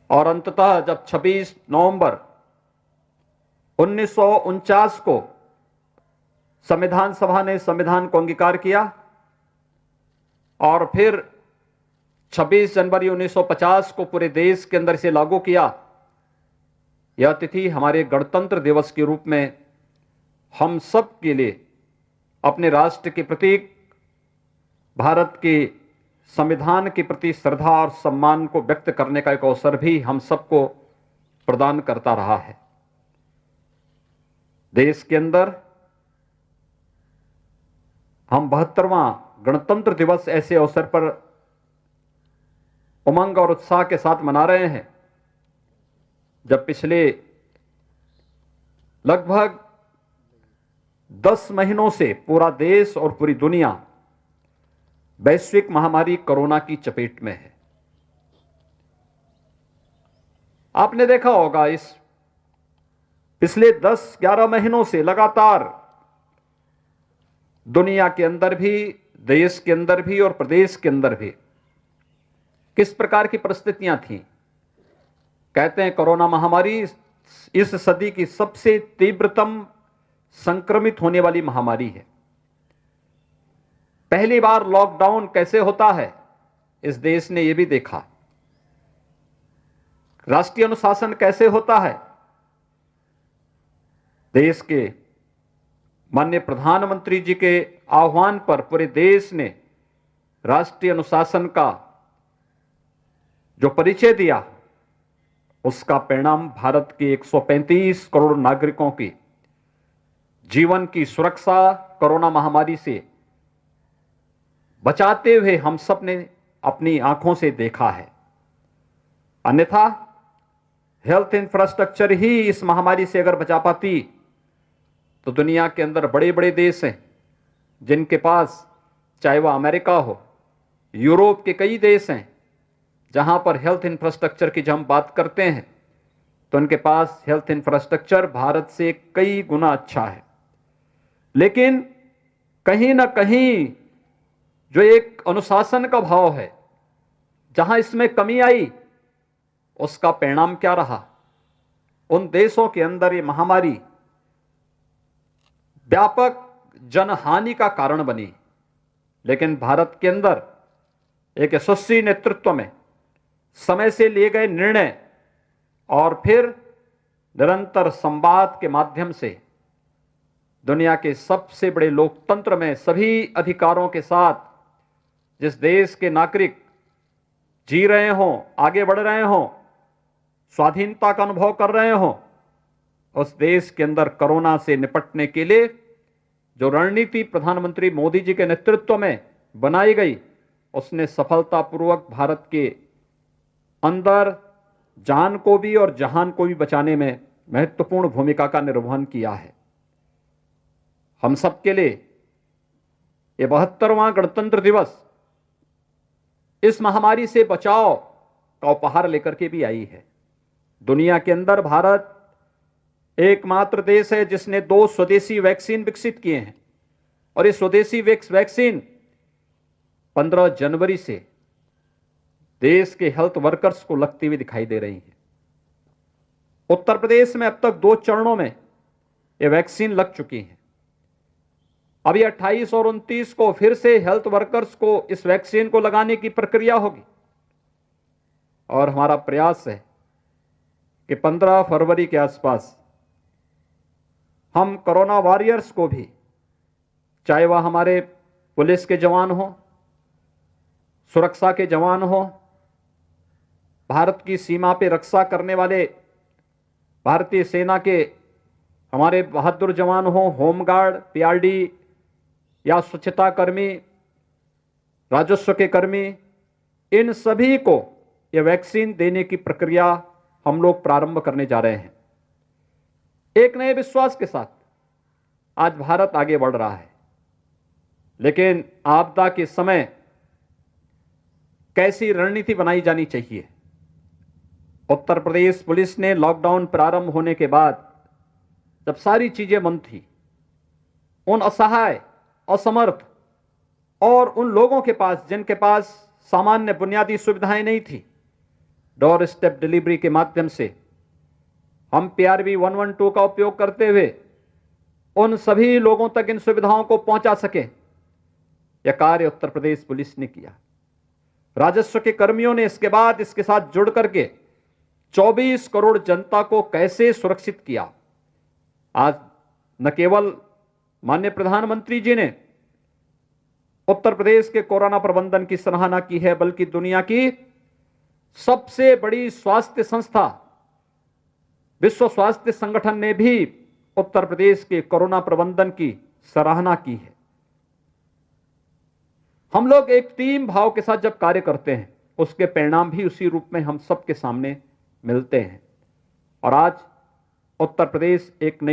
और अंततः जब 26 नवंबर 1949 को संविधान सभा ने संविधान को अंगीकार किया और फिर 26 जनवरी 1950 को पूरे देश के अंदर इसे लागू किया, यह तिथि हमारे गणतंत्र दिवस के रूप में हम सब के लिए अपने राष्ट्र के प्रतीक, भारत के संविधान के प्रति श्रद्धा और सम्मान को व्यक्त करने का एक अवसर भी हम सबको प्रदान करता रहा है। देश के अंदर हम 72वां गणतंत्र दिवस ऐसे अवसर पर उमंग और उत्साह के साथ मना रहे हैं जब पिछले लगभग 10 महीनों से पूरा देश और पूरी दुनिया वैश्विक महामारी कोरोना की चपेट में है। आपने देखा होगा इस पिछले 10-11 महीनों से लगातार दुनिया के अंदर भी, देश के अंदर भी और प्रदेश के अंदर भी किस प्रकार की परिस्थितियां थीं। कहते हैं कोरोना महामारी इस सदी की सबसे तीव्रतम संक्रमित होने वाली महामारी है। पहली बार लॉकडाउन कैसे होता है इस देश ने यह भी देखा। राष्ट्रीय अनुशासन कैसे होता है, देश के माननीय प्रधानमंत्री जी के आह्वान पर पूरे देश ने राष्ट्रीय अनुशासन का जो परिचय दिया, उसका परिणाम भारत के 135 करोड़ नागरिकों की जीवन की सुरक्षा कोरोना महामारी से बचाते हुए हम सब ने अपनी आंखों से देखा है। अन्यथा हेल्थ इंफ्रास्ट्रक्चर ही इस महामारी से अगर बचा पाती तो दुनिया के अंदर बड़े बड़े देश हैं जिनके पास, चाहे वह अमेरिका हो, यूरोप के कई देश हैं जहां पर हेल्थ इंफ्रास्ट्रक्चर की जब हम बात करते हैं तो उनके पास हेल्थ इंफ्रास्ट्रक्चर भारत से कई गुना अच्छा है। लेकिन कहीं ना कहीं जो एक अनुशासन का भाव है, जहां इसमें कमी आई, उसका परिणाम क्या रहा। उन देशों के अंदर ये महामारी व्यापक जनहानि का कारण बनी, लेकिन भारत के अंदर एक यशस्वी नेतृत्व में समय से लिए गए निर्णय और फिर निरंतर संवाद के माध्यम से दुनिया के सबसे बड़े लोकतंत्र में सभी अधिकारों के साथ जिस देश के नागरिक जी रहे हों, आगे बढ़ रहे हों, स्वाधीनता का अनुभव कर रहे हों, उस देश के अंदर कोरोना से निपटने के लिए जो रणनीति प्रधानमंत्री मोदी जी के नेतृत्व में बनाई गई, उसने सफलतापूर्वक भारत के अंदर जान को भी और जहान को भी बचाने में महत्वपूर्ण भूमिका का निर्वहन किया है। हम सबके लिए ये 72वां गणतंत्र दिवस इस महामारी से बचाव का उपहार लेकर के भी आई है। दुनिया के अंदर भारत एकमात्र देश है जिसने 2 स्वदेशी वैक्सीन विकसित किए हैं और ये स्वदेशी वैक्सीन 15 जनवरी से देश के हेल्थ वर्कर्स को लगती हुई दिखाई दे रही है। उत्तर प्रदेश में अब तक 2 चरणों में ये वैक्सीन लग चुकी है। अभी 28 और 29 को फिर से हेल्थ वर्कर्स को इस वैक्सीन को लगाने की प्रक्रिया होगी और हमारा प्रयास है कि 15 फरवरी के आसपास हम कोरोना वॉरियर्स को भी, चाहे वह हमारे पुलिस के जवान हो, सुरक्षा के जवान हो, भारत की सीमा पे रक्षा करने वाले भारतीय सेना के हमारे बहादुर जवान हो, होमगार्ड, पीआरडी या स्वच्छता कर्मी, राजस्व के कर्मी, इन सभी को यह वैक्सीन देने की प्रक्रिया हम लोग प्रारंभ करने जा रहे हैं। एक नए विश्वास के साथ आज भारत आगे बढ़ रहा है, लेकिन आपदा के समय कैसी रणनीति बनाई जानी चाहिए। उत्तर प्रदेश पुलिस ने लॉकडाउन प्रारंभ होने के बाद जब सारी चीजें बंद थी, उन असहाय, असमर्थ और उन लोगों के पास जिनके पास सामान्य बुनियादी सुविधाएं नहीं थी, डोर स्टेप डिलीवरी के माध्यम से हम PRV 112 का उपयोग करते हुए उन सभी लोगों तक इन सुविधाओं को पहुंचा सके, यह कार्य उत्तर प्रदेश पुलिस ने किया। राजस्व के कर्मियों ने इसके बाद इसके साथ जुड़ करके 24 करोड़ जनता को कैसे सुरक्षित किया। आज न केवल माननीय प्रधानमंत्री जी ने उत्तर प्रदेश के कोरोना प्रबंधन की सराहना की है, बल्कि दुनिया की सबसे बड़ी स्वास्थ्य संस्था विश्व स्वास्थ्य संगठन ने भी उत्तर प्रदेश के कोरोना प्रबंधन की सराहना की है। हम लोग एक टीम भाव के साथ जब कार्य करते हैं, उसके परिणाम भी उसी रूप में हम सबके सामने मिलते हैं। और आज उत्तर प्रदेश एक नई